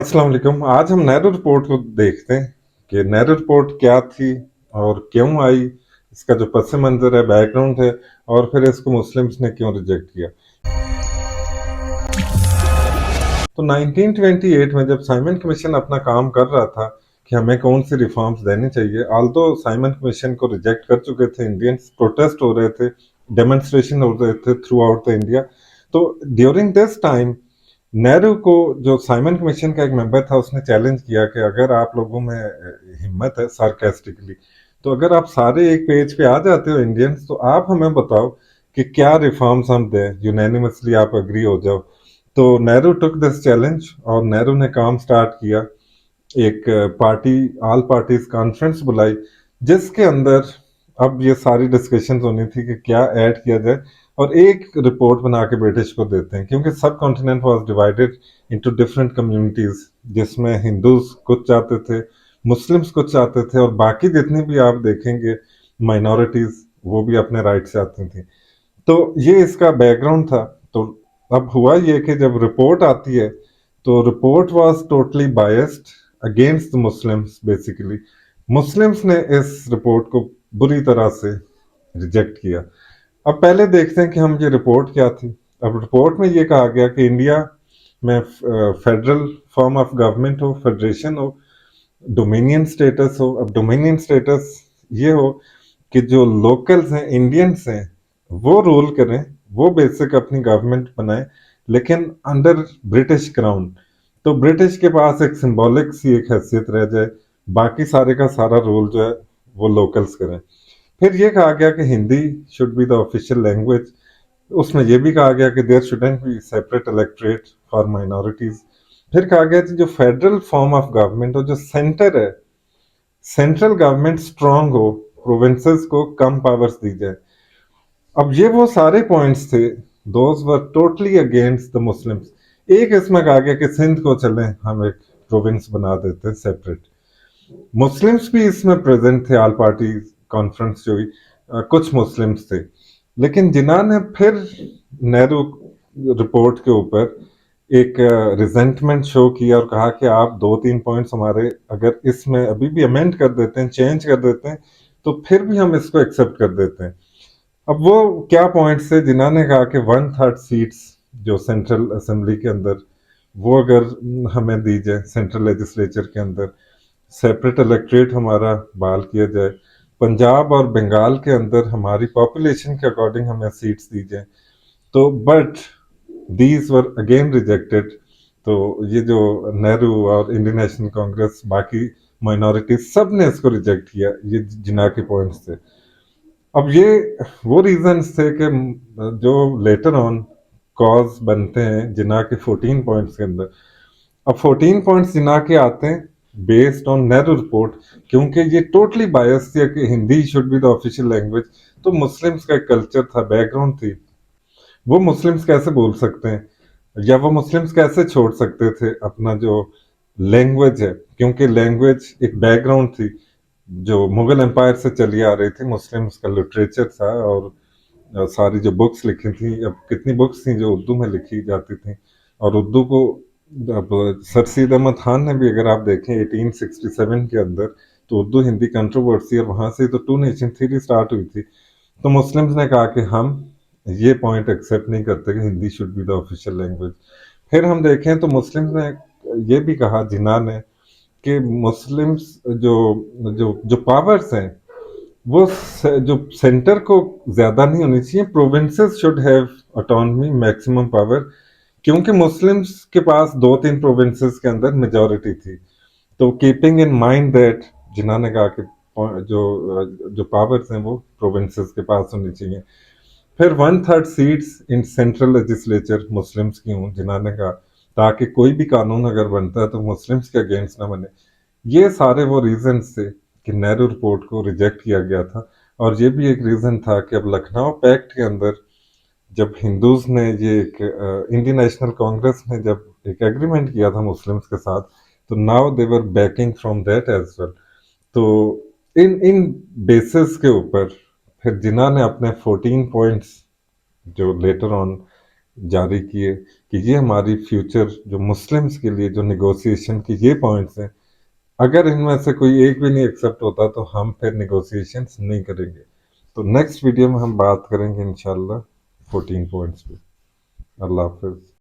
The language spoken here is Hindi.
अस्सलाम वालेकुम। आज हम नेहरू रिपोर्ट को देखते हैं कि नेहरू रिपोर्ट क्या थी और क्यों आई, इसका जो पस मंजर है, बैकग्राउंड है, और फिर इसको मुस्लिम्स ने क्यों रिजेक्ट किया। तो 1928 में जब साइमन कमीशन अपना काम कर रहा था कि हमें कौन सी रिफॉर्म्स देनी चाहिए, आल्दो साइमन कमीशन को रिजेक्ट कर चुके थे इंडियंस, प्रोटेस्ट हो रहे थे, डेमोन्स्ट्रेशन हो रहे थे थ्रू आउट द इंडिया। तो ड्यूरिंग दिस टाइम नेहरू को, जो साइमन कमीशन का एक मेंबर था, उसने चैलेंज किया कि अगर आप लोगों में हिम्मत है, सार्केस्टिकली, तो अगर आप सारे एक पेज पे आ जाते हो इंडियंस, तो आप हमें बताओ कि क्या रिफॉर्म्स हम दें, यूनानिमसली आप अग्री हो जाओ। तो नेहरू टुक दिस चैलेंज और नेहरू ने काम स्टार्ट किया। एक पार्टी, ऑल पार्टीज कॉन्फ्रेंस बुलाई, जिसके अंदर अब ये सारी डिस्कशन होनी थी कि क्या ऐड किया जाए और एक रिपोर्ट बना के ब्रिटिश को देते हैं, क्योंकि सब continent was divided into different communities, जिसमें हिंदूज कुछ चाहते थे, मुस्लिम्स कुछ चाहते थे, और बाकी जितनी भी आप देखेंगे माइनॉरिटीज, वो भी अपने राइट से आती थी। तो ये इसका बैकग्राउंड था। तो अब हुआ ये कि जब रिपोर्ट आती है, तो report was totally biased against the Muslims. Basically Muslims ने इस रिपोर्ट को बुरी तरह से रिजेक्ट किया। अब पहले देखते हैं कि हम, ये रिपोर्ट क्या थी। अब रिपोर्ट में ये कहा गया कि इंडिया में फेडरल फॉर्म ऑफ गवर्नमेंट हो, फेडरेशन हो, डोमिनियन स्टेटस हो। अब डोमिनियन स्टेटस ये हो कि जो लोकल्स हैं, इंडियंस हैं, वो रूल करें, वो बेसिक अपनी गवर्नमेंट बनाए, लेकिन अंडर ब्रिटिश क्राउन। तो ब्रिटिश के पास एक सिंबॉलिक सी एक हैसियत रह जाए, बाकी सारे का सारा रूल जो है वो लोकल्स करें। फिर ये कहा गया कि Hindi should be the official language. उसमें यह भी कहा गया कि there shouldn't be separate electorate for minorities. फिर कहा गया कि जो फेडरल फॉर्म ऑफ गवर्नमेंट हो, जो सेंटर है, सेंट्रल गवर्नमेंट स्ट्रांग हो, प्रोविंसेस को कम पावर्स दी जाए। अब ये वो सारे पॉइंट्स थे, those were totally against the Muslims. एक इसमें कहा गया कि सिंध को चलें, हम एक प्रोविंस बना देते हैं सेपरेट। मुस्लिम्स भी इसमें प्रेजेंट थे, ऑल पार्टी कॉन्फ्रेंस जो हुई, कुछ मुस्लिम्स थे। लेकिन जिन्ना ने फिर नेहरू रिपोर्ट के ऊपर एक रिजेंटमेंट शो किया और कहा कि आप दो तीन पॉइंट्स हमारे अगर इसमें अभी भी अमेंड कर देते हैं, चेंज कर देते हैं, तो फिर भी हम इसको एक्सेप्ट कर देते हैं। अब वो क्या पॉइंट्स है, जिन्होंने कहा कि वन थर्ड सीट्स जो सेंट्रल असेंबली के अंदर, वो अगर हमें दी जाए, सेंट्रल लेजिस्लेचर के अंदर सेपरेट इलेक्ट्रेट हमारा बहाल किया जाए, पंजाब और बंगाल के अंदर हमारी पॉपुलेशन के अकॉर्डिंग हमें सीट्स दी जाए। तो but these were again rejected. तो ये जो नेहरू और इंडियन नेशनल कांग्रेस, बाकी माइनॉरिटी, सब ने इसको रिजेक्ट किया। ये जिना के पॉइंट्स थे। अब ये वो रीजंस थे कि जो लेटर ऑन कॉज बनते हैं जिना के 14 पॉइंट्स के अंदर। अब 14 पॉइंट्स जिना के आते हैं बेस्ड ऑन नेहरू रिपोर्ट, क्योंकि ये टोटली बायस थी कि Hindi should be the official language. तो मुस्लिम्स का कल्चर था, बैकग्राउंड थी, वो मुस्लिम्स कैसे बोल सकते हैं, या वो मुस्लिम्स कैसे छोड़ सकते थे अपना जो लैंग्वेज है, क्योंकि लैंग्वेज एक बैकग्राउंड थी जो मुगल एम्पायर से चली आ रही थी। मुस्लिम्स का लिटरेचर था, और सारी जो बुक्स लिखी थी, अब कितनी बुक्स थी जो उर्दू में लिखी जाती थी, और उर्दू को अब सर सैयद अहमद खान ने भी, अगर आप देखें 1867 के अंदर, तो उर्दू हिंदी कंट्रोवर्सी, और वहां से तो टू नेशन थ्योरी स्टार्ट हुई थी। तो मुस्लिम्स ने कहा कि हम ये पॉइंट एक्सेप्ट नहीं करते कि Hindi should be the official language. फिर हम देखें तो मुस्लिम्स ने ये भी कहा, जिन्ना ने, कि मुस्लिम्स जो जो जो पावर्स हैं, वो जो सेंटर को ज्यादा नहीं होनी चाहिए, provinces should have autonomy, maximum power, क्योंकि मुस्लिम्स के पास दो तीन प्रोविंसेस के अंदर मेजोरिटी थी। तो कीपिंग इन माइंड दैट, जिन्होंने कहा कि जो जो पावर्स हैं वो प्रोविंसेस के पास होनी चाहिए। फिर one third seats in central legislature Muslims की हूँ, जिन्होंने कहा, ताकि कोई भी कानून अगर बनता है तो मुस्लिम्स के अगेंस्ट ना बने। ये सारे वो रीजंस थे कि नेहरू रिपोर्ट को रिजेक्ट किया गया था। और ये भी एक रीजन था कि अब लखनऊ पैक्ट के अंदर जब हिंदूज ने ये एक इंडियन नेशनल कांग्रेस ने जब एक एग्रीमेंट किया था मुस्लिम्स के साथ, तो now they were backing from that as well. तो इन इन बेसिस के ऊपर फिर जिन्ना ने अपने 14 पॉइंट्स जो लेटर ऑन जारी किए, कि ये हमारी फ्यूचर जो मुस्लिम्स के लिए जो नेगोशिएशन की ये पॉइंट्स हैं, अगर इनमें से कोई एक भी नहीं एक्सेप्ट होता तो हम फिर नेगोशिएशंस नहीं करेंगे। तो नेक्स्ट वीडियो में हम बात करेंगे इंशाल्लाह 14 पॉइंट्स पे। अल्लाह हाफिज।